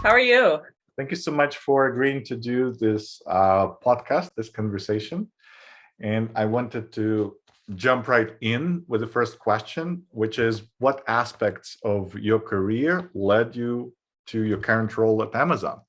How are you? Thank you so much for agreeing to do this podcast, this conversation. And I wanted to jump right in with the first question, which is what aspects of your career led you to your current role at Amazon?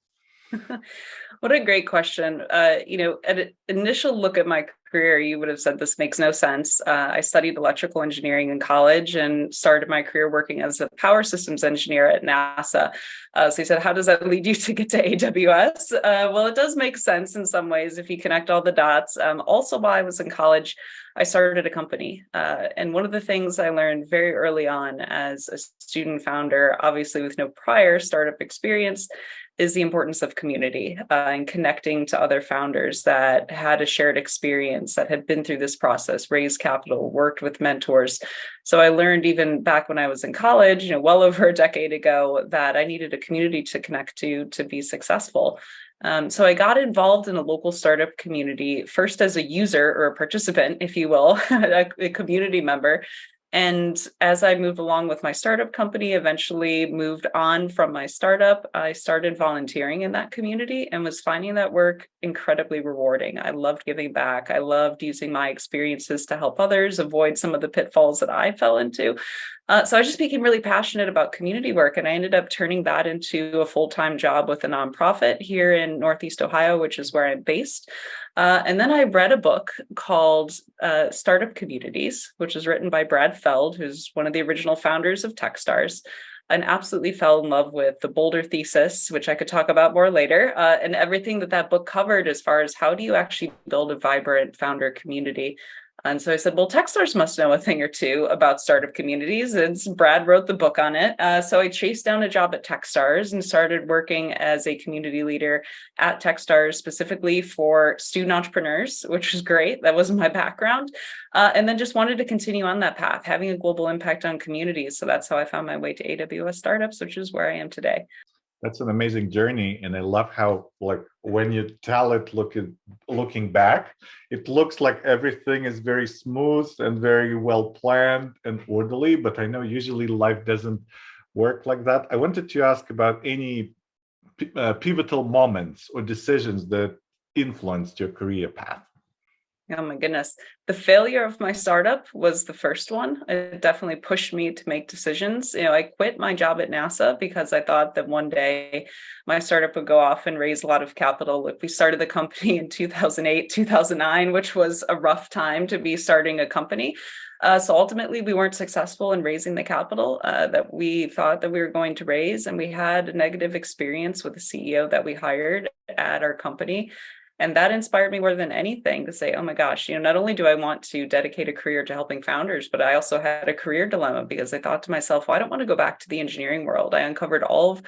What a great question. At an initial look at my career, you would have said this makes no sense. I studied electrical engineering in college and started my career working as a power systems engineer at NASA. So you said, how does that lead you to get to AWS? Well, it does make sense in some ways if you connect all the dots. Also, while I was in college, I started a company. And one of the things I learned very early on as a student founder, obviously with no prior startup experience, is the importance of community and connecting to other founders that had a shared experience, that had been through this process, raised capital, worked with mentors. So I learned even back when I was in college, well over a decade ago, that I needed a community to connect to be successful. So I got involved in a local startup community, first as a user or a participant, if you will, a community member. And as I moved along with my startup company, eventually moved on from my startup, I started volunteering in that community and was finding that work incredibly rewarding. I loved giving back. I loved using my experiences to help others avoid some of the pitfalls that I fell into. So I just became really passionate about community work, and I ended up turning that into a full-time job with a nonprofit here in Northeast Ohio, which is where I'm based. And then I read a book called Startup Communities, which is written by Brad Feld, who's one of the original founders of Techstars, and absolutely fell in love with the Boulder thesis, which I could talk about more later, and everything that book covered as far as how do you actually build a vibrant founder community. And so I said, well, Techstars must know a thing or two about startup communities. And Brad wrote the book on it. So I chased down a job at Techstars and started working as a community leader at Techstars, specifically for student entrepreneurs, which was great. That wasn't my background. And then just wanted to continue on that path, having a global impact on communities. So that's how I found my way to AWS Startups, which is where I am today. That's an amazing journey, and I love how, like, when you tell it, looking back, it looks like everything is very smooth and very well planned and orderly. But I know usually life doesn't work like that. I wanted to ask about any pivotal moments or decisions that influenced your career path. Oh my goodness. The failure of my startup was the first one. It definitely pushed me to make decisions. I quit my job at NASA because I thought that one day my startup would go off and raise a lot of capital. Look, we started the company in 2008, 2009, which was a rough time to be starting a company. So ultimately, we weren't successful in raising the capital that we thought that we were going to raise. And we had a negative experience with the CEO that we hired at our company. And that inspired me more than anything to say, oh my gosh, not only do I want to dedicate a career to helping founders, but I also had a career dilemma because I thought to myself, well, I don't want to go back to the engineering world. I uncovered all of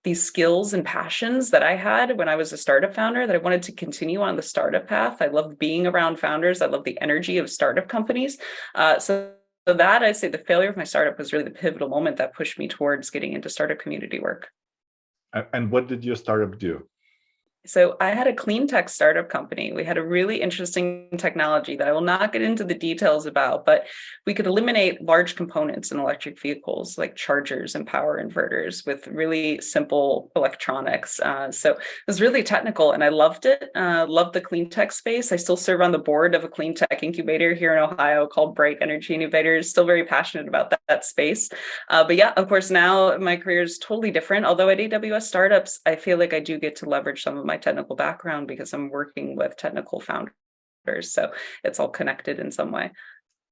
these skills and passions that I had when I was a startup founder that I wanted to continue on the startup path. I love being around founders. I love the energy of startup companies. So that I'd say the failure of my startup was really the pivotal moment that pushed me towards getting into startup community work. And what did your startup do? So I had a clean tech startup company. We had a really interesting technology that I will not get into the details about, but we could eliminate large components in electric vehicles like chargers and power inverters with really simple electronics. So it was really technical and I loved it. Loved the clean tech space. I still serve on the board of a clean tech incubator here in Ohio called Bright Energy Innovators. Still very passionate about that space. But yeah, of course, now my career is totally different. Although at AWS Startups, I feel like I do get to leverage some of my technical background because I'm working with technical founders. So it's all connected in some way.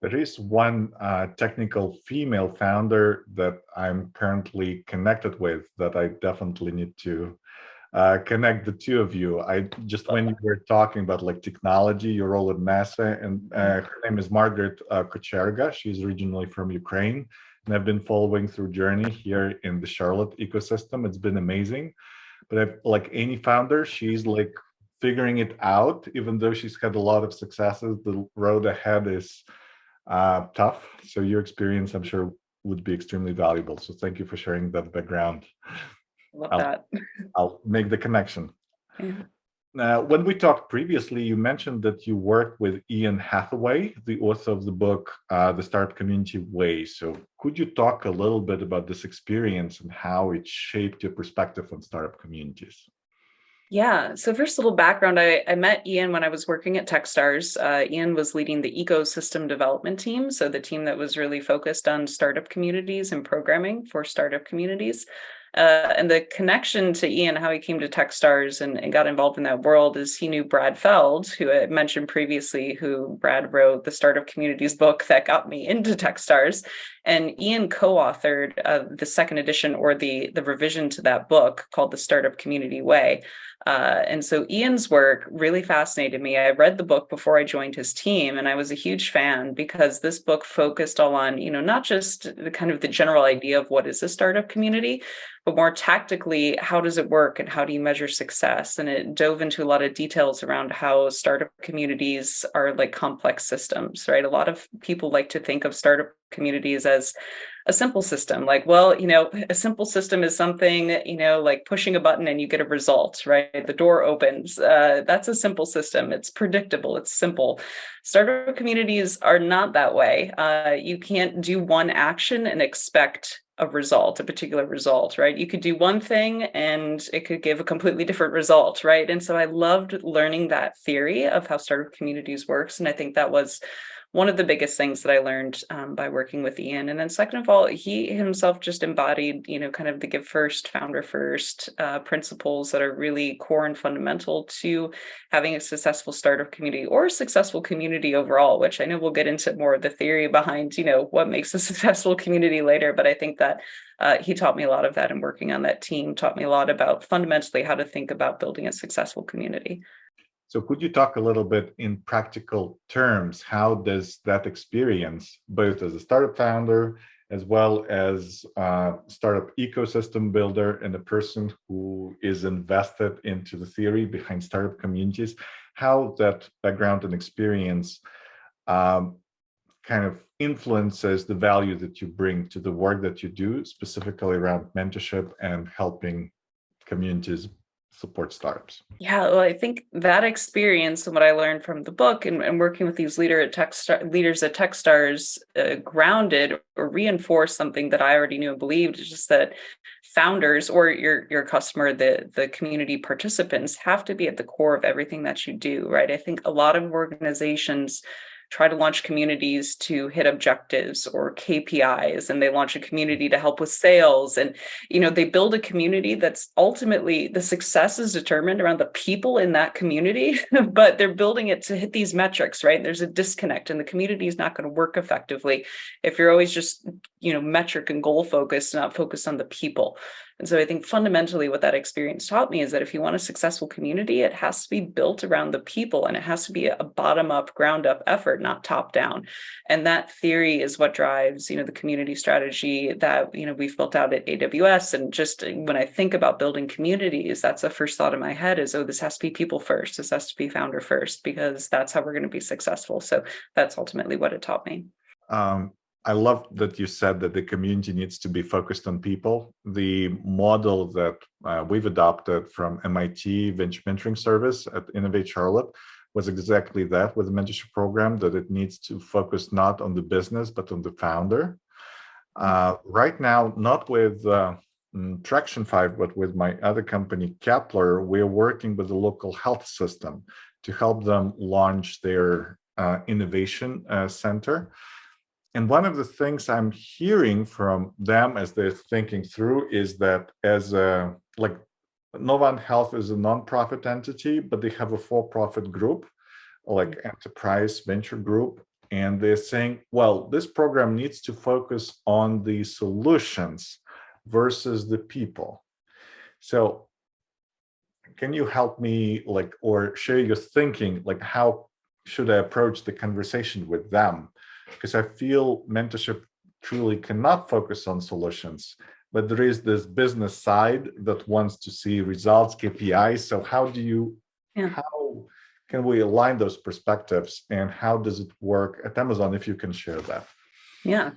There is one technical female founder that I'm currently connected with that I definitely need to connect the two of you. I just, when you were talking about like technology, your role at NASA, and her name is Margaret Kocherga. She's originally from Ukraine, and I've been following through journey here in the Charlotte ecosystem. It's been amazing. But like any founder, she's like figuring it out. Even though she's had a lot of successes, the road ahead is tough. So your experience, I'm sure, would be extremely valuable. So thank you for sharing that background. Love I'll that. I'll make the connection. Yeah. Now, when we talked previously, you mentioned that you worked with Ian Hathaway, the author of the book, The Startup Community Way. So could you talk a little bit about this experience and how it shaped your perspective on startup communities? Yeah. So first, a little background. I met Ian when I was working at Techstars. Ian was leading the ecosystem development team, so the team that was really focused on startup communities and programming for startup communities. And the connection to Ian, how he came to Techstars and got involved in that world, is he knew Brad Feld, who I mentioned previously, who Brad wrote the Startup Communities book that got me into Techstars. And Ian co-authored the second edition, or the revision to that book, called The Startup Community Way. And so Ian's work really fascinated me. I read the book before I joined his team, and I was a huge fan because this book focused all on, not just the kind of the general idea of what is a startup community, but more tactically, how does it work and how do you measure success? And it dove into a lot of details around how startup communities are like complex systems, right? A lot of people like to think of startup communities as a simple system, like, well, a simple system is something, like pushing a button and you get a result, right? The door opens. That's a simple system. It's predictable. It's simple. Startup communities are not that way. You can't do one action and expect a result, a particular result, right? You could do one thing and it could give a completely different result, right? And so I loved learning that theory of how startup communities works. And I think that was one of the biggest things that I learned by working with Ian. And then second of all, he himself just embodied, kind of the give first, founder first principles that are really core and fundamental to having a successful startup community or a successful community overall, which I know we'll get into more of the theory behind, what makes a successful community later. But I think that he taught me a lot of that, and working on that team taught me a lot about fundamentally how to think about building a successful community. So could you talk a little bit in practical terms? How does that experience, both as a startup founder, as well as a startup ecosystem builder and a person who is invested into the theory behind startup communities, how that background and experience kind of influences the value that you bring to the work that you do, specifically around mentorship and helping communities support startups? Yeah, well, I think that experience and what I learned from the book and working with these leaders at Techstars grounded or reinforced something that I already knew and believed, is just that founders or your customer, the community participants, have to be at the core of everything that you do, right? I think a lot of organizations try to launch communities to hit objectives or KPIs, and they launch a community to help with sales. And, they build a community that's ultimately the success is determined around the people in that community, but they're building it to hit these metrics, right? And there's a disconnect, and the community is not going to work effectively if you're always just, metric and goal focused, not focused on the people. And so I think fundamentally what that experience taught me is that if you want a successful community, it has to be built around the people, and it has to be a bottom up, ground up effort, not top down. And that theory is what drives, the community strategy that, we've built out at AWS. And just when I think about building communities, that's the first thought in my head is, oh, this has to be people first. This has to be founder first, because that's how we're going to be successful. So that's ultimately what it taught me. I love that you said that the community needs to be focused on people. The model that we've adopted from MIT Venture Mentoring Service at Innovate Charlotte was exactly that, with the mentorship program, that it needs to focus not on the business, but on the founder. Right now, not with Traction 5, but with my other company, Kepler, we're working with the local health system to help them launch their innovation center. And one of the things I'm hearing from them as they're thinking through is that like Novan Health is a nonprofit entity, but they have a for-profit group, like enterprise venture group. And they're saying, well, this program needs to focus on the solutions versus the people. So can you help me, or share your thinking, how should I approach the conversation with them? Because I feel mentorship truly cannot focus on solutions, but there is this business side that wants to see results, KPIs. So how can we align those perspectives, and how does it work at Amazon, if you can share that? Yeah.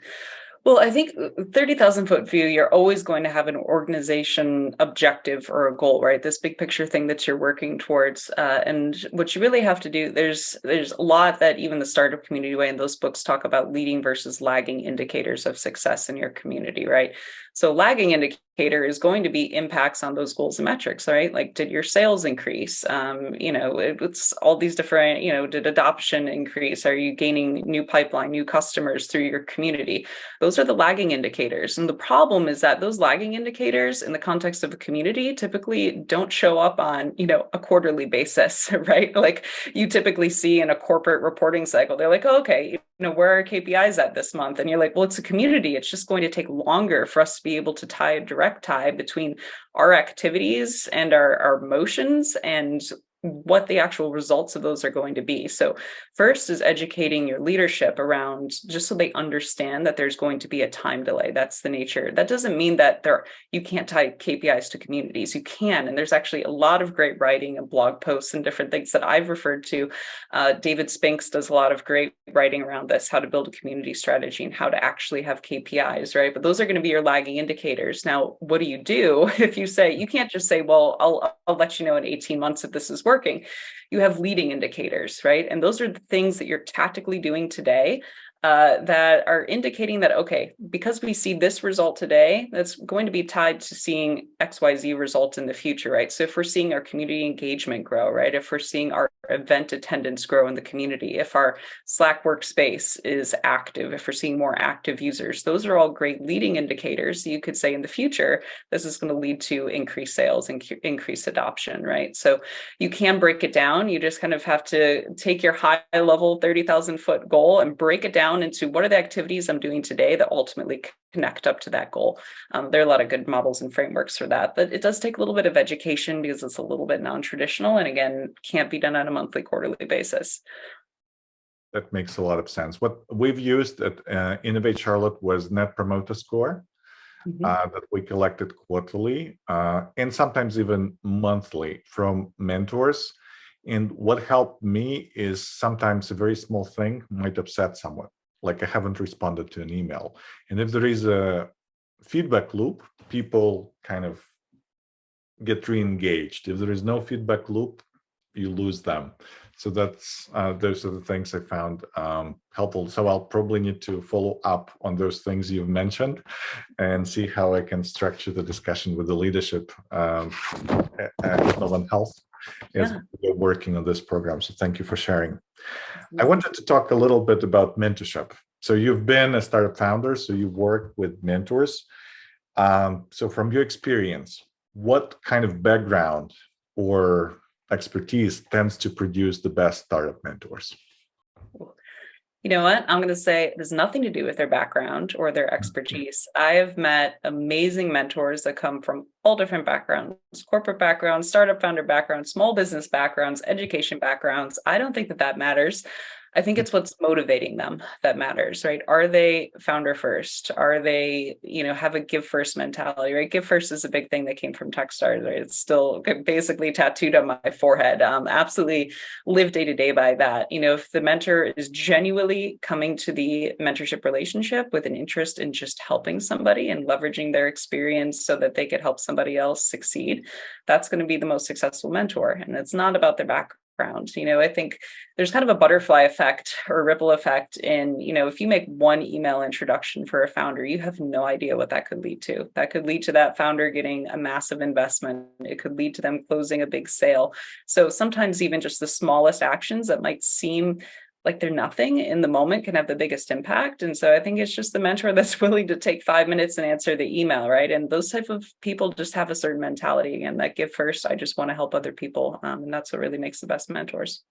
Well, I think 30,000 foot view, you're always going to have an organization objective or a goal, right? This big picture thing that you're working towards. And what you really have to do, there's a lot that even the Startup Community Way and those books talk about leading versus lagging indicators of success in your community, right? So lagging indicator is going to be impacts on those goals and metrics, right? Like, did your sales increase? It's all these different, did adoption increase? Are you gaining new pipeline, new customers through your community? Those are the lagging indicators. And the problem is that those lagging indicators in the context of a community typically don't show up on, a quarterly basis, right? Like you typically see in a corporate reporting cycle, they're like, oh, okay, where are KPIs at this month? And you're like, well, it's a community. It's just going to take longer for us to be able to tie a direct tie between our activities and our motions and what the actual results of those are going to be. So first is educating your leadership around, just so they understand that there's going to be a time delay. That's the nature. That doesn't mean that you can't tie KPIs to communities. You can, and there's actually a lot of great writing and blog posts and different things that I've referred to. David Spinks does a lot of great writing around this, how to build a community strategy and how to actually have KPIs, right? But those are going to be your lagging indicators. Now, what do you do if you say, you can't just say, well, I'll let you know in 18 months if this is working. You have leading indicators, right? And those are the things that you're tactically doing today that are indicating that, okay, because we see this result today, that's going to be tied to seeing XYZ result in the future, right? So if we're seeing our community engagement grow, right? If we're seeing our event attendance grow in the community, if our Slack workspace is active, if we're seeing more active users, those are all great leading indicators. You could say in the future, this is going to lead to increased sales and increased adoption, right? So you can break it down. You just kind of have to take your high level 30,000 foot goal and break it down into what are the activities I'm doing today that ultimately connect up to that goal. There are a lot of good models and frameworks for that, but it does take a little bit of education because it's a little bit non-traditional and again, can't be done on a monthly, quarterly basis. That makes a lot of sense. What we've used at Innovate Charlotte was Net Promoter Score. That we collected quarterly and sometimes even monthly from mentors. And what helped me is sometimes a very small thing might upset someone, like I haven't responded to an email. And if there is a feedback loop, people kind of get re-engaged. If there is no feedback loop, you lose them. So that's those are the things I found helpful. So I'll probably need to follow up on those things you've mentioned and see how I can structure the discussion with the leadership of Health as we're working on this program. So thank you for sharing. I wanted to talk a little bit about mentorship. So you've been a startup founder, so you work with mentors. So from your experience, what kind of background or expertise tends to produce the best startup mentors? You know what? I'm going to say it has nothing to do with their background or their expertise. I have met amazing mentors that come from all different backgrounds, corporate backgrounds, startup founder backgrounds, small business backgrounds, education backgrounds. I don't think that matters. I think it's what's motivating them that matters, right? Are they founder first? Are they, have a give first mentality, right? Give first is a big thing that came from Techstars, right? It's still basically tattooed on my forehead. Absolutely live day to day by that. If the mentor is genuinely coming to the mentorship relationship with an interest in just helping somebody and leveraging their experience so that they could help somebody else succeed, that's going to be the most successful mentor. And it's not about their background. I think there's kind of a butterfly effect or ripple effect in, if you make one email introduction for a founder, you have no idea what that could lead to. That could lead to that founder getting a massive investment. It could lead to them closing a big sale. So sometimes even just the smallest actions that might seem like they're nothing in the moment can have the biggest impact. And so I think it's just the mentor that's willing to take 5 minutes and answer the email, right? And those type of people just have a certain mentality, again, that give first, I just want to help other people. And that's what really makes the best mentors.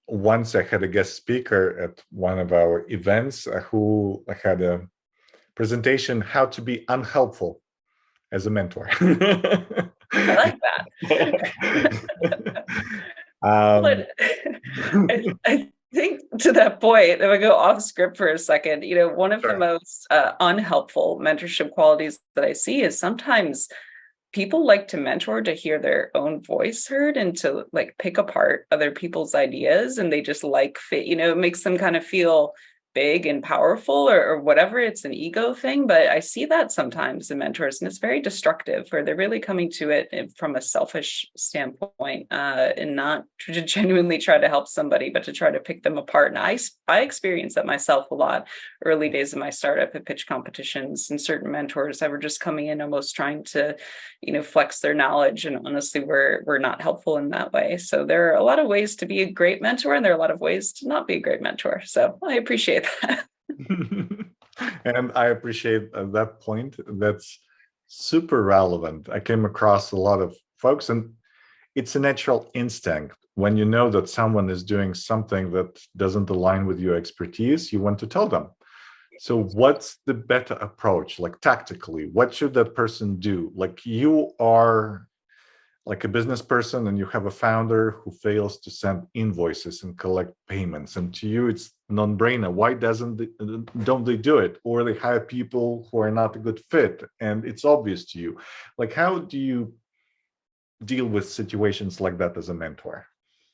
Once I had a guest speaker at one of our events who had a presentation, how to be unhelpful as a mentor. I like that. I think to that point, if I go off script for a second, one of the most unhelpful mentorship qualities that I see is sometimes people like to mentor to hear their own voice heard and to pick apart other people's ideas, and they just it makes them kind of feel big and powerful or whatever. It's an ego thing, but I see that sometimes in mentors, and it's very destructive, where they're really coming to it from a selfish standpoint, and not to genuinely try to help somebody, but to try to pick them apart. And I experienced that myself a lot early days of my startup at pitch competitions, and certain mentors that were just coming in almost trying to, flex their knowledge, and honestly we're not helpful in that way. So there are a lot of ways to be a great mentor, and there are a lot of ways to not be a great mentor. So I appreciate that. And I appreciate that point. That's super relevant. I came across a lot of folks, and it's a natural instinct. When you know that someone is doing something that doesn't align with your expertise, you want to tell them. So what's the better approach? Like tactically, what should that person do? Like you are like a business person and you have a founder who fails to send invoices and collect payments, and to you it's non-brainer. Why don't they do it? Or they hire people who are not a good fit and it's obvious to you. Like, how do you deal with situations like that as a mentor?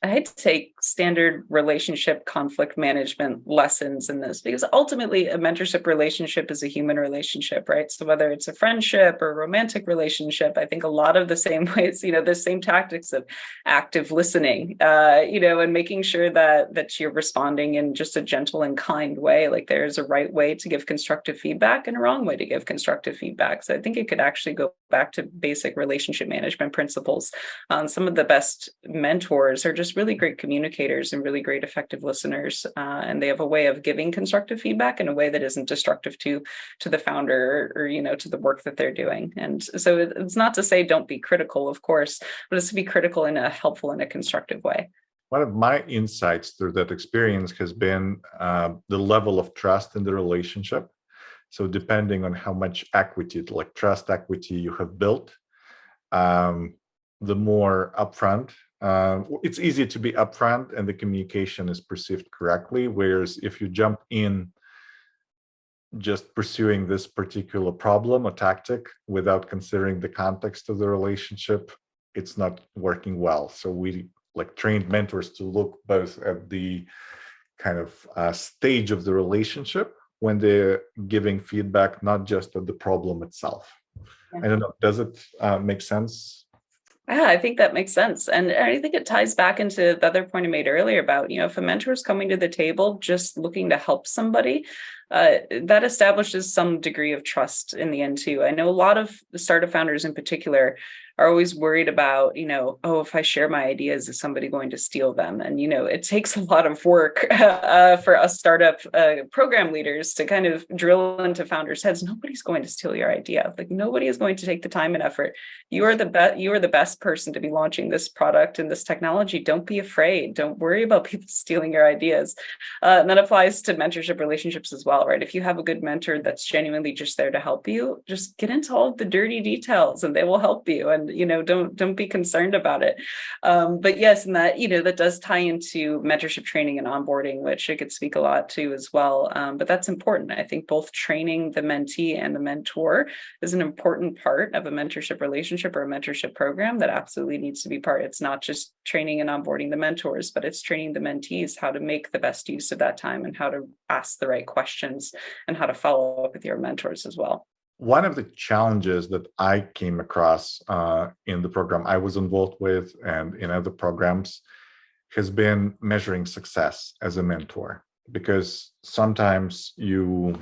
I hate to take standard relationship conflict management lessons in this, because ultimately a mentorship relationship is a human relationship, right? So whether it's a friendship or a romantic relationship, I think a lot of the same ways, the same tactics of active listening, and making sure that you're responding in just a gentle and kind way. Like there's a right way to give constructive feedback and a wrong way to give constructive feedback. So I think it could actually go back to basic relationship management principles. Some of the best mentors are just really great communicators and really great effective listeners, and they have a way of giving constructive feedback in a way that isn't destructive to the founder or to the work that they're doing. And so it's not to say don't be critical, of course, but it's to be critical in a helpful and a constructive way. One of my insights through that experience has been the level of trust in the relationship. So depending on how much equity, like trust equity, you have built, the more upfront. It's easy to be upfront and the communication is perceived correctly. Whereas if you jump in just pursuing this particular problem or tactic without considering the context of the relationship, it's not working well. So we trained mentors to look both at the kind of stage of the relationship when they're giving feedback, not just at the problem itself. Yeah. I don't know, does it make sense? Yeah, I think that makes sense. And I think it ties back into the other point I made earlier about, if a mentor is coming to the table just looking to help somebody, that establishes some degree of trust in the end too. I know a lot of startup founders in particular are always worried about, if I share my ideas, is somebody going to steal them? And, it takes a lot of work for us startup program leaders to kind of drill into founders' heads. Nobody's going to steal your idea. Like nobody is going to take the time and effort. You are the best person to be launching this product and this technology. Don't be afraid. Don't worry about people stealing your ideas. And that applies to mentorship relationships as well, right? If you have a good mentor that's genuinely just there to help you, just get into all of the dirty details and they will help you. And don't be concerned about it. But yes, and that that does tie into mentorship training and onboarding, which I could speak a lot to as well. But that's important. I think both training the mentee and the mentor is an important part of a mentorship relationship or a mentorship program that absolutely needs to be part. It's not just training and onboarding the mentors, but it's training the mentees how to make the best use of that time and how to ask the right questions and how to follow up with your mentors as well. One of the challenges that I came across in the program I was involved with and in other programs has been measuring success as a mentor, because sometimes you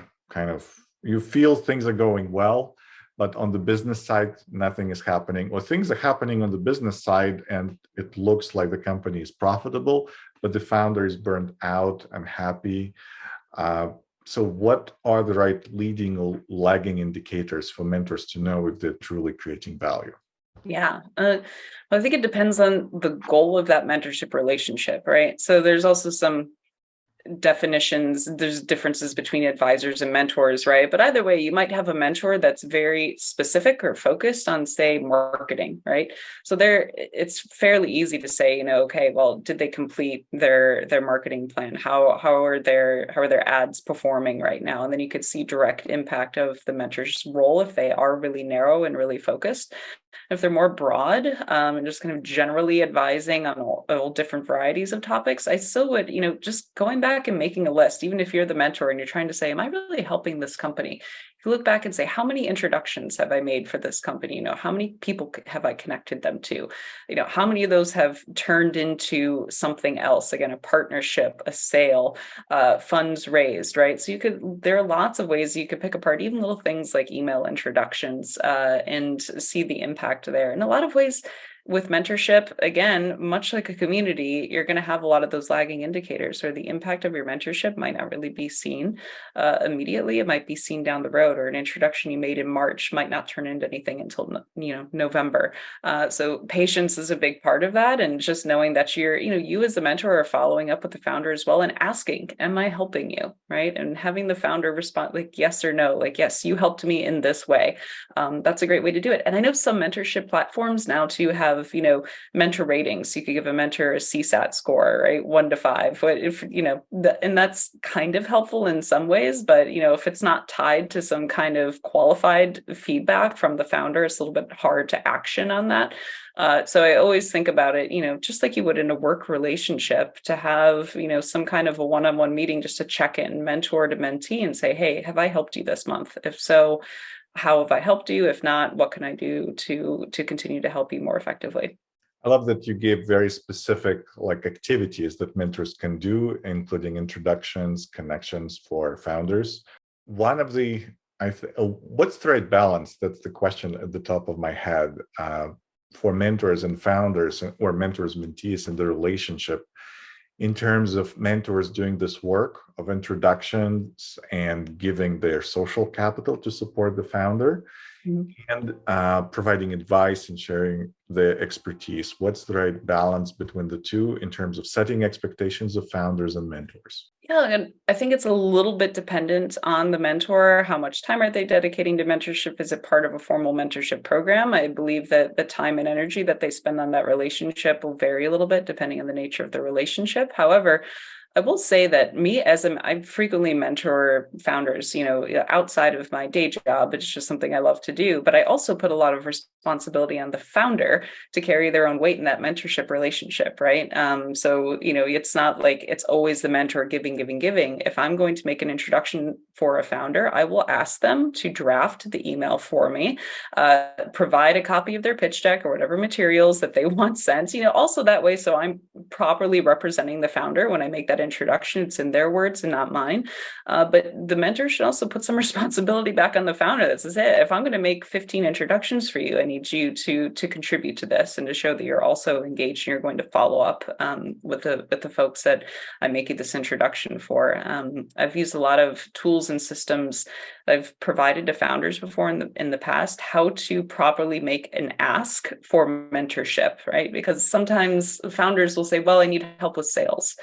feel things are going well, but on the business side, nothing is happening, or things are happening on the business side and it looks like the company is profitable, but the founder is burned out, unhappy. So what are the right leading or lagging indicators for mentors to know if they're truly creating value? Yeah, I think it depends on the goal of that mentorship relationship, right? So there's also some definitions, there's differences between advisors and mentors, right? But either way, you might have a mentor that's very specific or focused on, say, marketing, right? So it's fairly easy to say, okay, well, did they complete their marketing plan? How are their ads performing right now? And then you could see direct impact of the mentor's role if they are really narrow and really focused. If they're more broad and just kind of generally advising on all different varieties of topics, I still would, just going back and making a list, even if you're the mentor and you're trying to say, am I really helping this company? If you look back and say, how many introductions have I made for this company? How many people have I connected them to? How many of those have turned into something else? Again, a partnership, a sale, funds raised, right? So there are lots of ways you could pick apart even little things like email introductions and see the impact there. In a lot of ways, with mentorship, again, much like a community, you're going to have a lot of those lagging indicators where the impact of your mentorship might not really be seen immediately. It might be seen down the road, or an introduction you made in March might not turn into anything until November. So patience is a big part of that, and just knowing that you as the mentor are following up with the founder as well and asking, "Am I helping you?" Right, and having the founder respond like yes or no, like yes, you helped me in this way. That's a great way to do it. And I know some mentorship platforms now too have mentor ratings. You could give a mentor a CSAT score, right, 1 to 5. But if and that's kind of helpful in some ways, but if it's not tied to some kind of qualified feedback from the founder, it's a little bit hard to action on that. So I always think about it, just like you would in a work relationship, to have, some kind of a one-on-one meeting just to check in, mentor to mentee, and say, hey, have I helped you this month? If so, how have I helped you? If not, what can I do to continue to help you more effectively? I love that you gave very specific activities that mentors can do, including introductions, connections for founders. One of the, what's the right balance? That's the question at the top of my head for mentors and founders, or mentors, mentees in the relationship, in terms of mentors doing this work of introductions and giving their social capital to support the founder, and providing advice and sharing the expertise. What's the right balance between the two in terms of setting expectations of founders and mentors? Yeah, and I think it's a little bit dependent on the mentor. How much time are they dedicating to mentorship? Is it part of a formal mentorship program? I believe that the time and energy that they spend on that relationship will vary a little bit depending on the nature of the relationship. However, I will say that I frequently mentor founders, outside of my day job. It's just something I love to do. But I also put a lot of responsibility on the founder to carry their own weight in that mentorship relationship, right? So, it's not like it's always the mentor giving. If I'm going to make an introduction for a founder, I will ask them to draft the email for me, provide a copy of their pitch deck or whatever materials that they want sent, also that way, so I'm properly representing the founder when I make that introduction. It's in their words and not mine. But the mentor should also put some responsibility back on the founder that says, hey, if I'm going to make 15 introductions for you, I need you to contribute to this and to show that you're also engaged and you're going to follow up with the folks that I'm making this introduction for. I've used a lot of tools and systems I've provided to founders before in the past, how to properly make an ask for mentorship, right? Because sometimes founders will say, well, I need help with sales.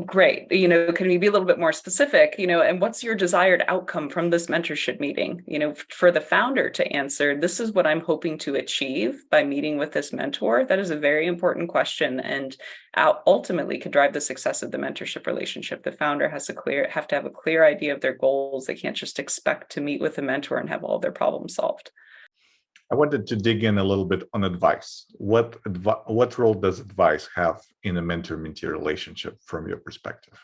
Great. Can we be a little bit more specific, and what's your desired outcome from this mentorship meeting? For the founder to answer, this is what I'm hoping to achieve by meeting with this mentor. That is a very important question, and ultimately could drive the success of the mentorship relationship. The founder have to have a clear idea of their goals. They can't just expect to meet with a mentor and have all their problems solved. I wanted to dig in a little bit on advice. What role does advice have in a mentor-mentee relationship from your perspective?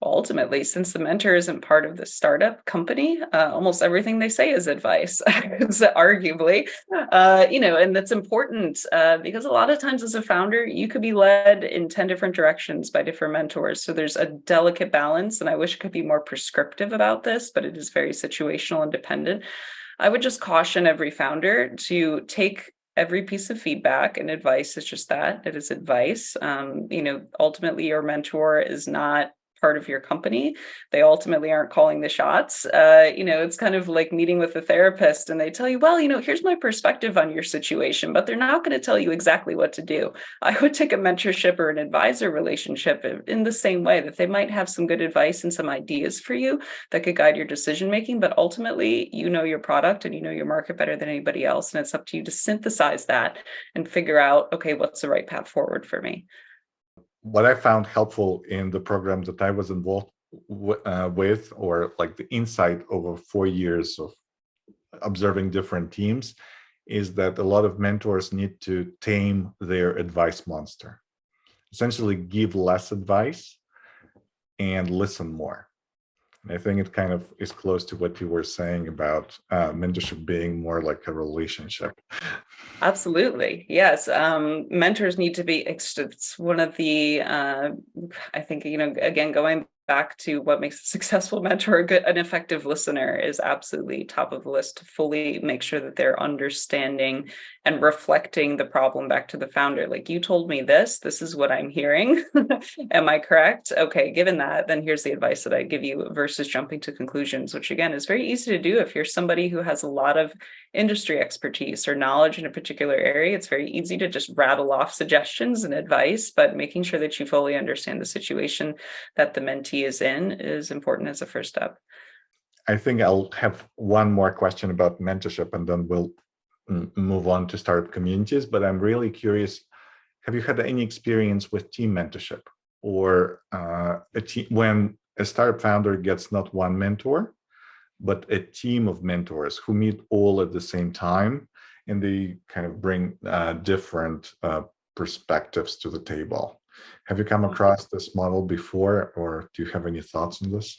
Ultimately, since the mentor isn't part of the startup company, almost everything they say is advice, arguably, and that's important because a lot of times as a founder, you could be led in 10 different directions by different mentors. So there's a delicate balance, and I wish it could be more prescriptive about this, but it is very situational and dependent. I would just caution every founder to take every piece of feedback, and advice is just that. It is advice. Ultimately, your mentor is not part of your company. They ultimately aren't calling the shots. It's kind of like meeting with a therapist and they tell you, well, here's my perspective on your situation, but they're not going to tell you exactly what to do. I would take a mentorship or an advisor relationship in the same way, that they might have some good advice and some ideas for you that could guide your decision making, but ultimately, your product and your market better than anybody else. And it's up to you to synthesize that and figure out, okay, what's the right path forward for me? What I found helpful in the program that I was involved with, or like the insight over 4 years of observing different teams, is that a lot of mentors need to tame their advice monster, essentially give less advice and listen more. I think it kind of is close to what you were saying about mentorship being more like a relationship. Absolutely. Yes. Mentors need to be, it's one of the, I think, again, going back to what makes a successful mentor, an effective listener is absolutely top of the list to fully make sure that they're understanding and reflecting the problem back to the founder. Like, you told me this is what I'm hearing. Am I correct? Okay, given that, then here's the advice that I give you versus jumping to conclusions, which again is very easy to do if you're somebody who has a lot of industry expertise or knowledge in a particular area. It's very easy to just rattle off suggestions and advice, but making sure that you fully understand the situation that the mentee is in is important as a first step. I think I'll have one more question about mentorship and then we'll move on to startup communities, but I'm really curious, have you had any experience with team mentorship or when a startup founder gets not one mentor, but a team of mentors who meet all at the same time and they kind of bring different perspectives to the table? Have you come across this model before, or do you have any thoughts on this?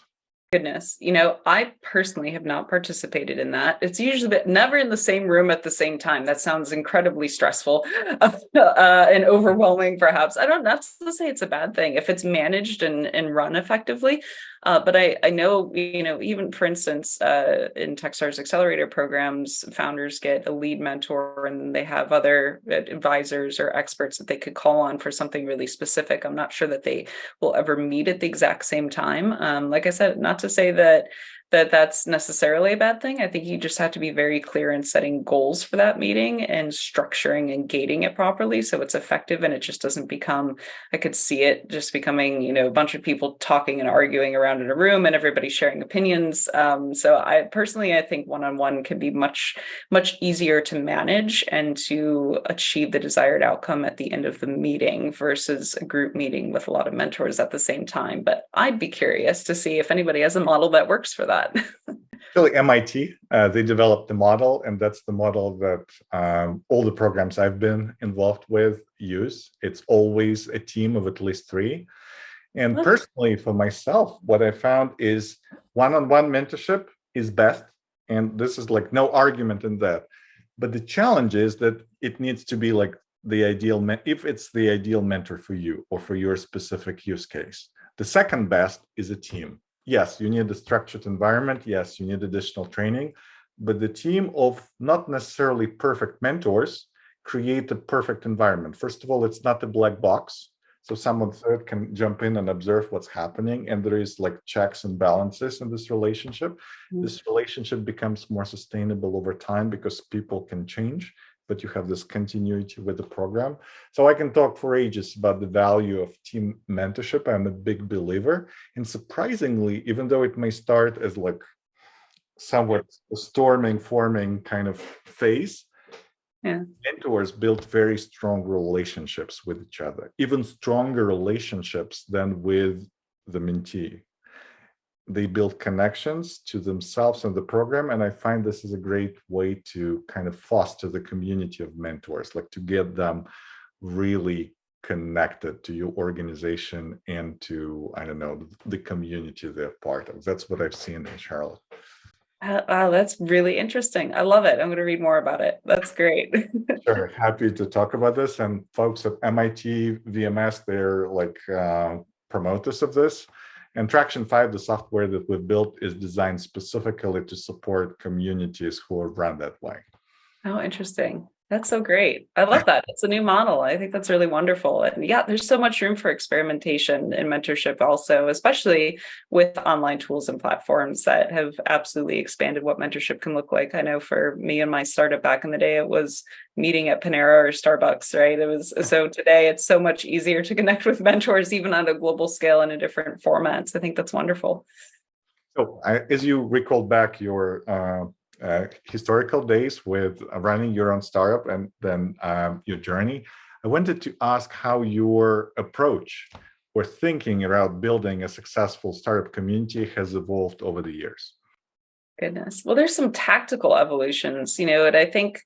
Goodness, I personally have not participated in that. It's usually never in the same room at the same time. That sounds incredibly stressful and overwhelming, perhaps. I don't not to say it's a bad thing if it's managed and run effectively. But I know, even for instance, in Techstars accelerator programs, founders get a lead mentor and they have other advisors or experts that they could call on for something really specific. I'm not sure that they will ever meet at the exact same time. Like I said, not to say that's necessarily a bad thing. I think you just have to be very clear in setting goals for that meeting and structuring and gating it properly so it's effective and it just doesn't become, I could see it just becoming, a bunch of people talking and arguing around in a room and everybody sharing opinions. So I think one-on-one can be much, much easier to manage and to achieve the desired outcome at the end of the meeting versus a group meeting with a lot of mentors at the same time. But I'd be curious to see if anybody has a model that works for that. Actually, MIT, they developed the model, and that's the model that all the programs I've been involved with use. It's always a team of at least 3. And personally, for myself, what I found is one-on-one mentorship is best. And this is like no argument in that. But the challenge is that it needs to be like the ideal, if it's the ideal mentor for you or for your specific use case. The second best is a team. Yes, you need a structured environment. Yes, you need additional training, but the team of not necessarily perfect mentors create a perfect environment. First of all, it's not a black box. So someone third can jump in and observe what's happening. And there is like checks and balances in this relationship. Mm-hmm. This relationship becomes more sustainable over time because people can change, but you have this continuity with the program. So I can talk for ages about the value of team mentorship. I'm a big believer. And surprisingly, even though it may start as like somewhat a storming, forming kind of phase, mentors build very strong relationships with each other, even stronger relationships than with the mentee. They build connections to themselves and the program. And I find this is a great way to kind of foster the community of mentors, like to get them really connected to your organization and to, I don't know, the community they're part of. That's what I've seen in Charlotte. Wow, that's really interesting. I love it. I'm going to read more about it. That's great. Sure, happy to talk about this. And folks at MIT, VMS, they're like promoters of this. And Traction 5, the software that we've built, is designed specifically to support communities who are run that way. Oh, interesting. That's so great. I love that. It's a new model. I think that's really wonderful. And yeah, there's so much room for experimentation in mentorship also, especially with online tools and platforms that have absolutely expanded what mentorship can look like. I know for me and my startup back in the day, it was meeting at Panera or Starbucks, right? It was so today it's so much easier to connect with mentors, even on a global scale and in different formats. I think that's wonderful. So as you recall back your historical days with running your own startup and then your journey, I wanted to ask how your approach or thinking about building a successful startup community has evolved over the years. Goodness. Well, there's some tactical evolutions, and I think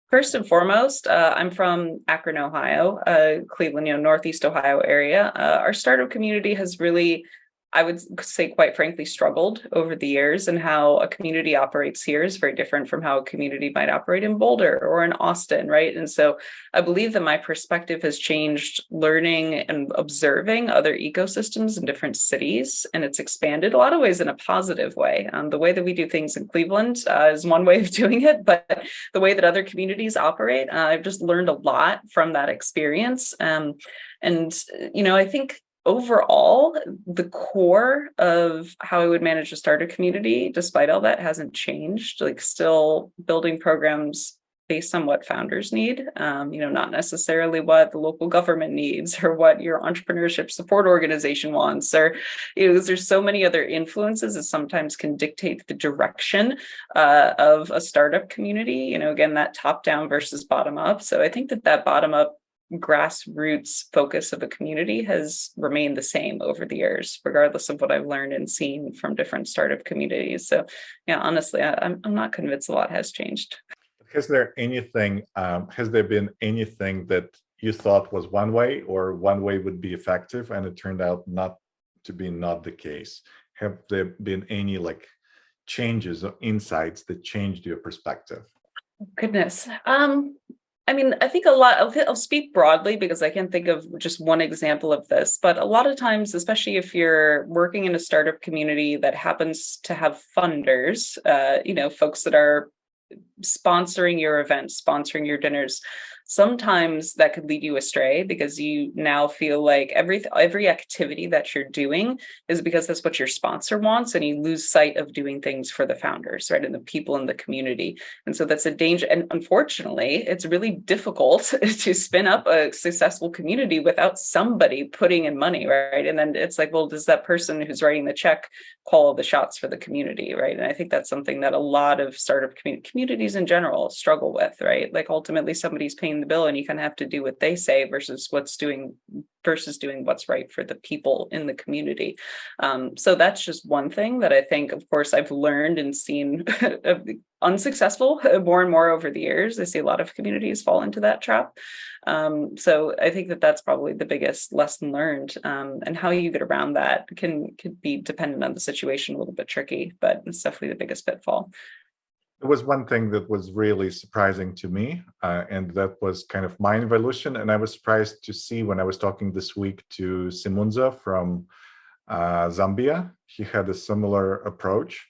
First and foremost, I'm from Akron, Ohio, Cleveland, Northeast Ohio area. Our startup community has really, I would say, quite frankly, struggled over the years, and how a community operates here is very different from how a community might operate in Boulder or in Austin, right? And so I believe that my perspective has changed learning and observing other ecosystems in different cities, and it's expanded a lot of ways in a positive way. The way that we do things in Cleveland is one way of doing it, but the way that other communities operate, I've just learned a lot from that experience. And I think overall, the core of how I would manage a startup community, despite all that, hasn't changed. Like, still building programs based on what founders need, not necessarily what the local government needs or what your entrepreneurship support organization wants, or there's so many other influences that sometimes can dictate the direction of a startup community. Again, that top down versus bottom up. So I think that bottom up grassroots focus of a community has remained the same over the years, regardless of what I've learned and seen from different startup communities. So yeah, honestly, I'm not convinced a lot has changed. Has there been anything that you thought was one way, or one way would be effective, and it turned out not the case? Have there been any changes or insights that changed your perspective? Goodness. I think a lot, I'll speak broadly because I can't think of just one example of this, but a lot of times, especially if you're working in a startup community that happens to have funders, folks that are sponsoring your events, sponsoring your dinners, sometimes that could lead you astray, because you now feel like every activity that you're doing is because that's what your sponsor wants, and you lose sight of doing things for the founders, right, and the people in the community. And so that's a danger. And unfortunately, it's really difficult to spin up a successful community without somebody putting in money, right? And then it's like, well, does that person who's writing the check call all the shots for the community, right? And I think that's something that a lot of startup communities in general struggle with, right? Like, ultimately, somebody's paying the bill, and you kind of have to do what they say versus doing what's right for the people in the community. So that's just one thing that I think, of course, I've learned and seen unsuccessful more and more over the years. I see a lot of communities fall into that trap. So I think that's probably the biggest lesson learned, and how you get around that could be dependent on the situation, a little bit tricky, but it's definitely the biggest pitfall. There was one thing that was really surprising to me, and that was kind of my evolution. And I was surprised to see when I was talking this week to Simunza from Zambia. He had a similar approach.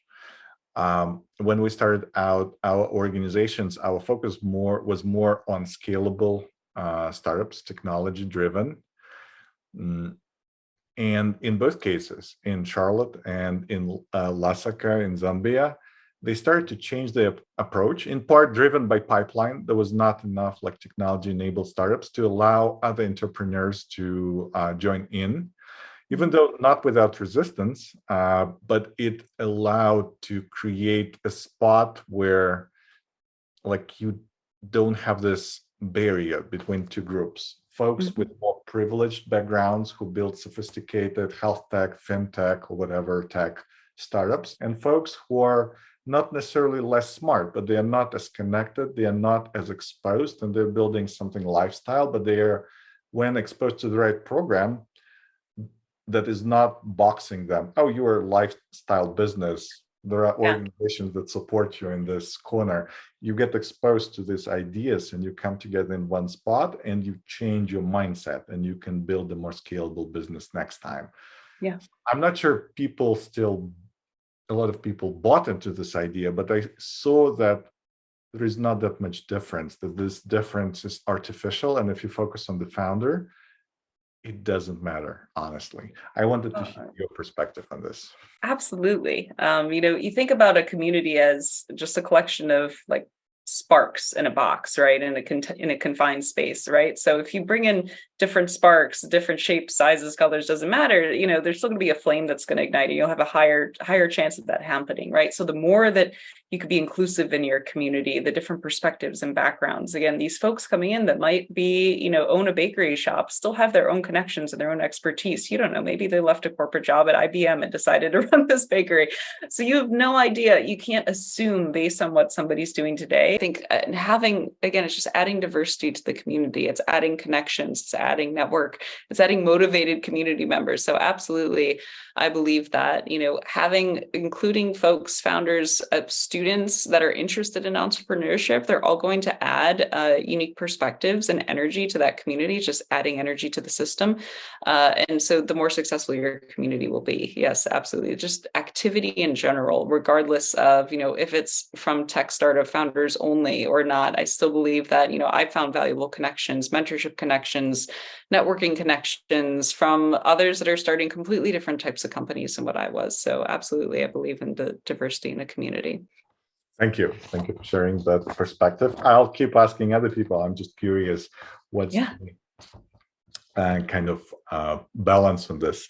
When we started out our organizations, our focus was more on scalable startups, technology driven. And in both cases, in Charlotte and in Lasaka in Zambia, they started to change their approach, in part driven by pipeline. There was not enough technology-enabled startups to allow other entrepreneurs to join in, even though not without resistance, but it allowed to create a spot where you don't have this barrier between two groups. Folks with more privileged backgrounds who build sophisticated health tech, fintech, or whatever tech startups, and folks who are not necessarily less smart, but they are not as connected, they are not as exposed, and they're building something lifestyle, but they are, when exposed to the right program, that is not boxing them. Oh, you are a lifestyle business. There are organizations that support you in this corner. You get exposed to these ideas and you come together in one spot and you change your mindset, and you can build a more scalable business next time. Yeah. I'm not sure a lot of people bought into this idea, but I saw that there is not that much difference, that this difference is artificial. And if you focus on the founder, it doesn't matter, honestly. I wanted to hear your perspective on this. Absolutely. You think about a community as just a collection of sparks in a box, right? In a confined space, right? So if you bring in different sparks, different shapes, sizes, colors, doesn't matter, there's still going to be a flame that's going to ignite it. You'll have a higher chance of that happening, right? So the more that you could be inclusive in your community, the different perspectives and backgrounds. Again, these folks coming in that might be, own a bakery shop, still have their own connections and their own expertise. You don't know, maybe they left a corporate job at IBM and decided to run this bakery. So you have no idea. You can't assume based on what somebody's doing today right? I think having, again, it's just adding diversity to the community. It's adding connections, it's adding network, it's adding motivated community members. So absolutely, I believe that, including folks, founders, students that are interested in entrepreneurship, they're all going to add unique perspectives and energy to that community, just adding energy to the system. And so the more successful your community will be. Yes, absolutely. Just activity in general, regardless of, if it's from Techstars of founders only or not, I still believe that, I found valuable connections, mentorship connections, networking connections from others that are starting completely different types of companies than what I was. So absolutely, I believe in the diversity in the community. Thank you. Thank you for sharing that perspective. I'll keep asking other people. I'm just curious what's kind of balance on this.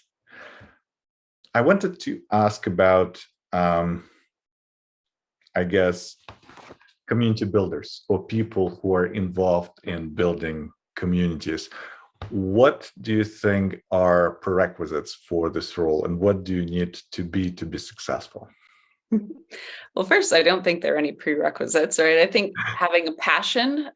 I wanted to ask about, I guess, community builders or people who are involved in building communities. What do you think are prerequisites for this role, and what do you need to be successful? Well, first, I don't think there are any prerequisites, right? I think having a passion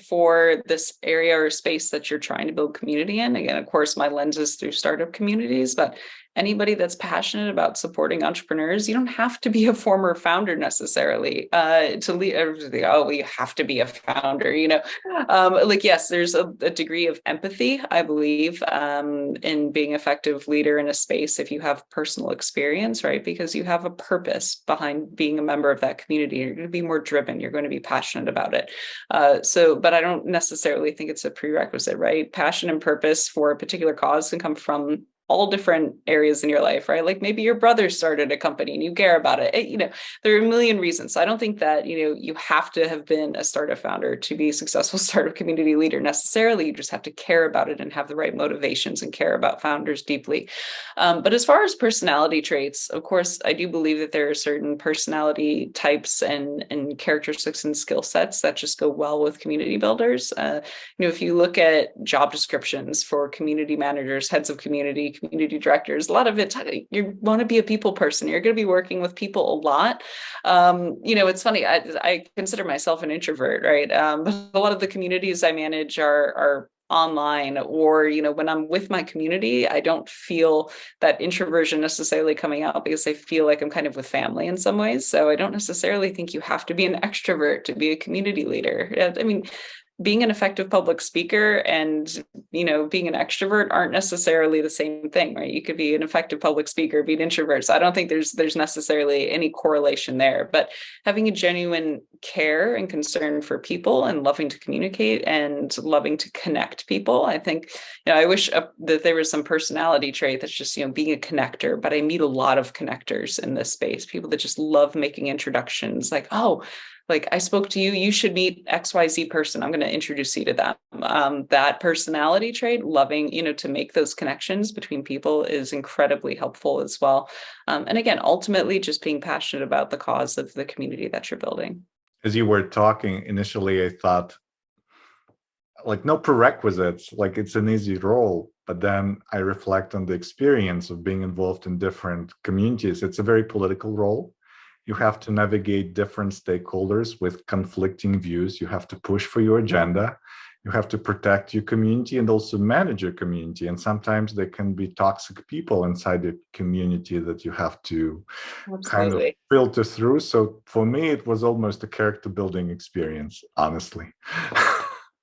for this area or space that you're trying to build community in. Again, of course, my lens is through startup communities, but anybody that's passionate about supporting entrepreneurs, you don't have to be a former founder necessarily to lead everything. Oh, you have to be a founder, yes, there's a degree of empathy, I believe, in being an effective leader in a space if you have personal experience, right? Because you have a purpose behind being a member of that community. You're going to be more driven. You're going to be passionate about it. But I don't necessarily think it's a prerequisite, right? Passion and purpose for a particular cause can come from all different areas in your life, right? Like maybe your brother started a company and you care about it. There are a million reasons. So I don't think that, you have to have been a startup founder to be a successful startup community leader necessarily. You just have to care about it and have the right motivations and care about founders deeply. But as far as personality traits, of course, I do believe that there are certain personality types and characteristics and skill sets that just go well with community builders. If you look at job descriptions for community managers, heads of community directors, a lot of it, you want to be a people person. You're going to be working with people a lot. It's funny. I consider myself an introvert, right? But a lot of the communities I manage are online, or when I'm with my community, I don't feel that introversion necessarily coming out because I feel like I'm kind of with family in some ways. So I don't necessarily think you have to be an extrovert to be a community leader. I mean, being an effective public speaker and, being an extrovert aren't necessarily the same thing, right? You could be an effective public speaker, be an introvert. So I don't think there's necessarily any correlation there, but having a genuine care and concern for people and loving to communicate and loving to connect people. I think, I wish that there was some personality trait that's just, being a connector, but I meet a lot of connectors in this space, people that just love making introductions, like, oh, like I spoke to you, you should meet XYZ person. I'm going to introduce you to them. That personality trait, loving, to make those connections between people is incredibly helpful as well. And again, ultimately just being passionate about the cause of the community that you're building. As you were talking initially, I thought like no prerequisites, like it's an easy role. But then I reflect on the experience of being involved in different communities. It's a very political role. You have to navigate different stakeholders with conflicting views. You have to push for your agenda. You have to protect your community and also manage your community. And sometimes there can be toxic people inside the community that you have to kind of filter through. So for me, it was almost a character building experience, honestly.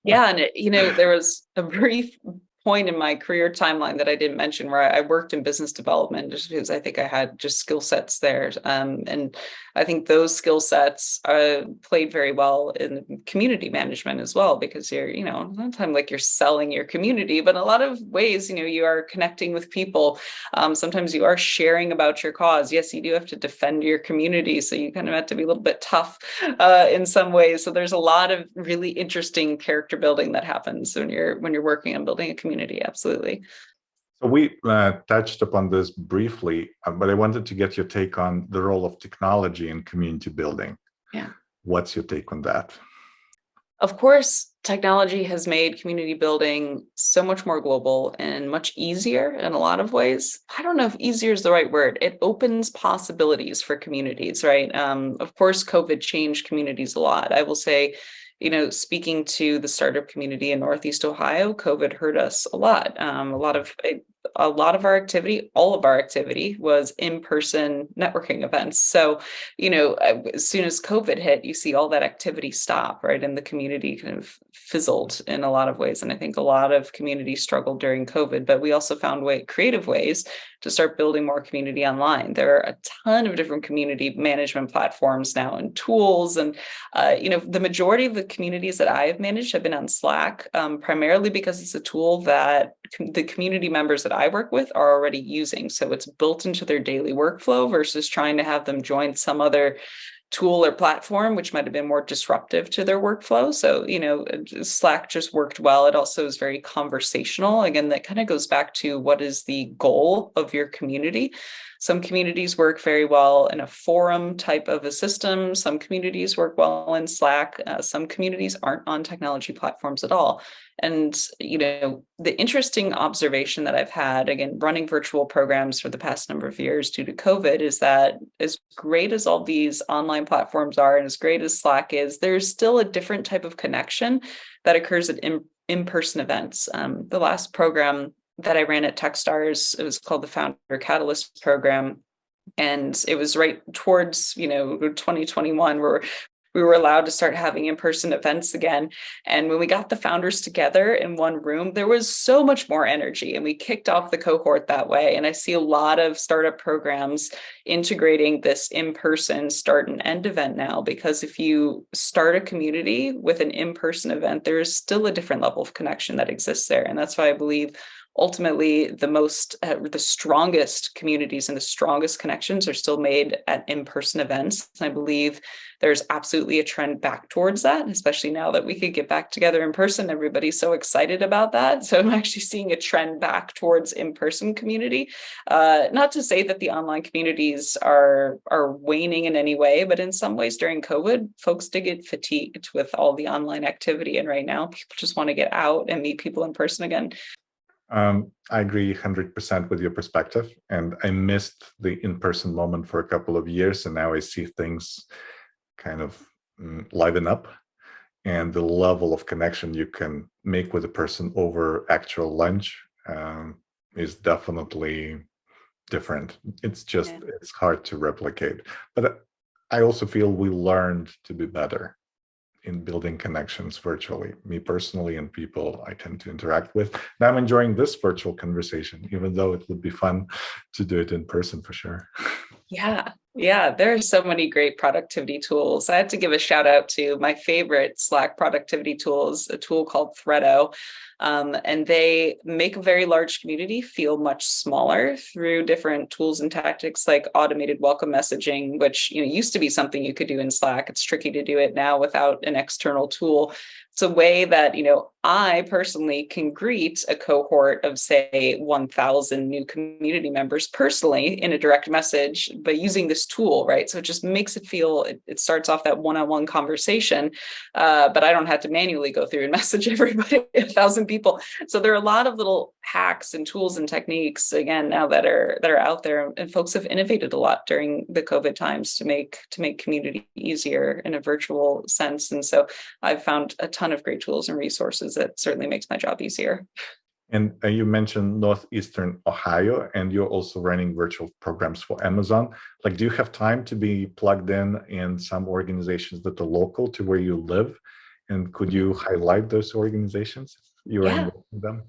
Yeah. And, there was a brief point in my career timeline that I didn't mention where I worked in business development just because I think I had just skill sets there. And I think those skill sets played very well in community management as well, because you're, not time like you're selling your community, but in a lot of ways, you are connecting with people. Sometimes you are sharing about your cause. Yes, you do have to defend your community. So you kind of have to be a little bit tough in some ways. So there's a lot of really interesting character building that happens when you're working on building a community. Absolutely. So we touched upon this briefly, but I wanted to get your take on the role of technology in community building. Yeah. What's your take on that? Of course, technology has made community building so much more global and much easier in a lot of ways. I don't know if easier is the right word. It opens possibilities for communities, right? Of course, COVID changed communities a lot. I will say, speaking to the startup community in Northeast Ohio, COVID hurt us a lot. A lot of our activity, all of our activity was in-person networking events. So, as soon as COVID hit, you see all that activity stop, right? And the community kind of fizzled in a lot of ways. And I think a lot of communities struggled during COVID, but we also found creative ways to start building more community online. There are a ton of different community management platforms now and tools. And, the majority of the communities that I have managed have been on Slack, primarily because it's a tool that the community members that I work with are already using. So it's built into their daily workflow versus trying to have them join some other tool or platform, which might have been more disruptive to their workflow. So, Slack just worked well. It also is very conversational. Again, that kind of goes back to what is the goal of your community. Some communities work very well in a forum type of a system. Some communities work well in Slack. Some communities aren't on technology platforms at all. And, the interesting observation that I've had, again, running virtual programs for the past number of years due to COVID, is that as great as all these online platforms are and as great as Slack is, there's still a different type of connection that occurs at in-person events. The last program that I ran at Techstars, it was called the Founder Catalyst program. And it was right towards, 2021, where we were allowed to start having in-person events again. And when we got the founders together in one room, there was so much more energy, and we kicked off the cohort that way. And I see a lot of startup programs integrating this in-person start and end event now, because if you start a community with an in-person event, there is still a different level of connection that exists there. And that's why I believe ultimately the strongest communities and the strongest connections are still made at in-person events. And I believe there's absolutely a trend back towards that, especially now that we could get back together in person. Everybody's so excited about that. So I'm actually seeing a trend back towards in-person community. Not to say that the online communities are waning in any way, but in some ways during COVID, folks did get fatigued with all the online activity. And right now people just want to get out and meet people in person again. I agree 100% with your perspective, and I missed the in-person moment for a couple of years, and now I see things kind of liven up, and the level of connection you can make with a person over actual lunch is definitely different. It's just, it's hard to replicate. But I also feel we learned to be better in building connections virtually, me personally and people I tend to interact with. And I'm enjoying this virtual conversation, even though it would be fun to do it in person for sure. Yeah, there are so many great productivity tools. I had to give a shout out to my favorite Slack productivity tools, a tool called Threado. And they make a very large community feel much smaller through different tools and tactics like automated welcome messaging, which used to be something you could do in Slack. It's tricky to do it now without an external tool. It's a way that, I personally can greet a cohort of, say, 1,000 new community members personally in a direct message by using this tool, right? So it just makes it feel, it starts off that one-on-one conversation, but I don't have to manually go through and message everybody, 1,000 people. So there are a lot of little hacks and tools and techniques, again, now that are out there, and folks have innovated a lot during the COVID times to make community easier in a virtual sense. And so I've found a ton of great tools and resources that certainly makes my job easier. And you mentioned Northeastern Ohio, and you're also running virtual programs for Amazon. Like, do you have time to be plugged in some organizations that are local to where you live? And could you highlight those organizations if you're involved in them?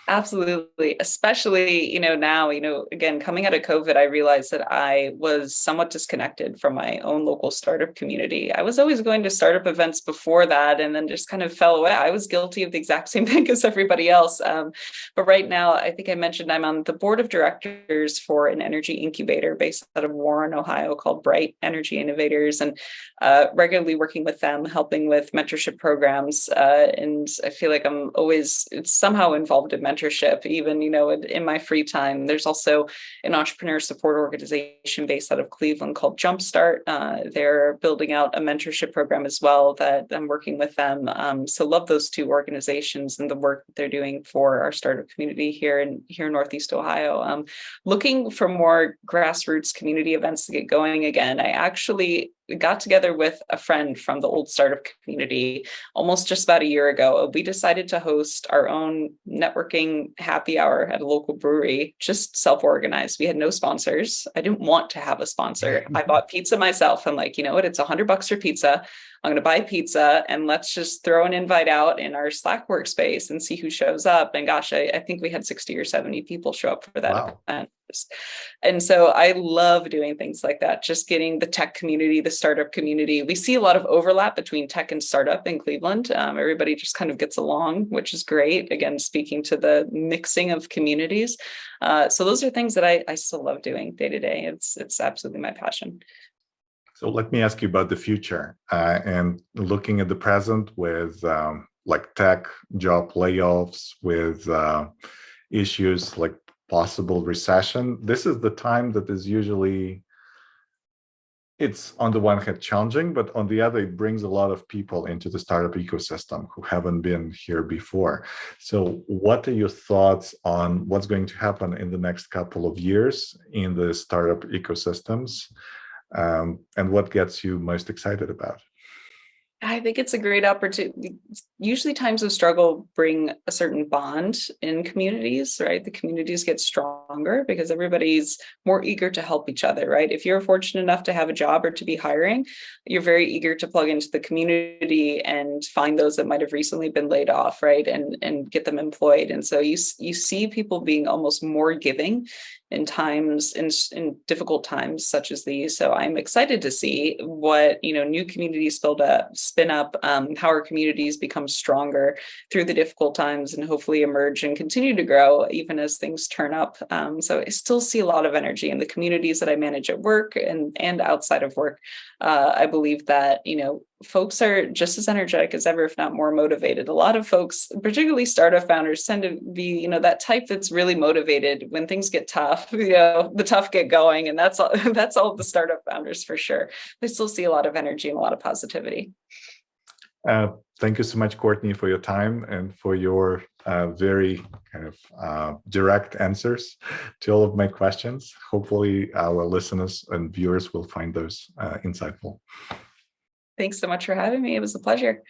Absolutely. Especially, now, again, coming out of COVID, I realized that I was somewhat disconnected from my own local startup community. I was always going to startup events before that and then just kind of fell away. I was guilty of the exact same thing as everybody else. But right now, I think I mentioned I'm on the board of directors for an energy incubator based out of Warren, Ohio, called Bright Energy Innovators, and regularly working with them, helping with mentorship programs. And I feel like I'm always somehow involved in mentorship mentorship, even, in my free time. There's also an entrepreneur support organization based out of Cleveland called Jumpstart. They're building out a mentorship program as well that I'm working with them. So love those two organizations and the work that they're doing for our startup community here in Northeast Ohio. Looking for more grassroots community events to get going again. I actually got together with a friend from the old startup community almost just about a year ago. We decided to host our own networking happy hour at a local brewery, just self-organized. We had no sponsors. I didn't want to have a sponsor. I bought pizza myself. I'm like, you know what? It's $100 for pizza. I'm going to buy pizza and let's just throw an invite out in our Slack workspace and see who shows up. And gosh, I think we had 60 or 70 people show up for that Wow. event. And so I love doing things like that, just getting the tech community, the startup community. We see a lot of overlap between tech and startup in Cleveland. Everybody just kind of gets along, which is great. Again, speaking to the mixing of communities. So those are things that I still love doing day to day. It's absolutely my passion. So let me ask you about the future and looking at the present with like tech job layoffs, with issues like possible recession. This is the time that is usually, it's on the one hand challenging, but on the other, it brings a lot of people into the startup ecosystem who haven't been here before. So what are your thoughts on what's going to happen in the next couple of years in the startup ecosystems? And what gets you most excited about? I think it's a great opportunity. Usually times of struggle bring a certain bond in communities, right? The communities get stronger because everybody's more eager to help each other, right? If you're fortunate enough to have a job or to be hiring, you're very eager to plug into the community and find those that might have recently been laid off, right? And get them employed. And so you see people being almost more giving in difficult times such as these. So I'm excited to see what, new communities spin up, how our communities become stronger through the difficult times and hopefully emerge and continue to grow even as things turn up. So I still see a lot of energy in the communities that I manage at work and outside of work. I believe that, folks are just as energetic as ever, if not more motivated. A lot of folks, particularly startup founders, tend to be, that type that's really motivated when things get tough. The tough get going, and that's all. That's all the startup founders for sure. I still see a lot of energy and a lot of positivity. Thank you so much, Courtney, for your time and for your very kind of direct answers to all of my questions. Hopefully, our listeners and viewers will find those insightful. Thanks so much for having me. It was a pleasure.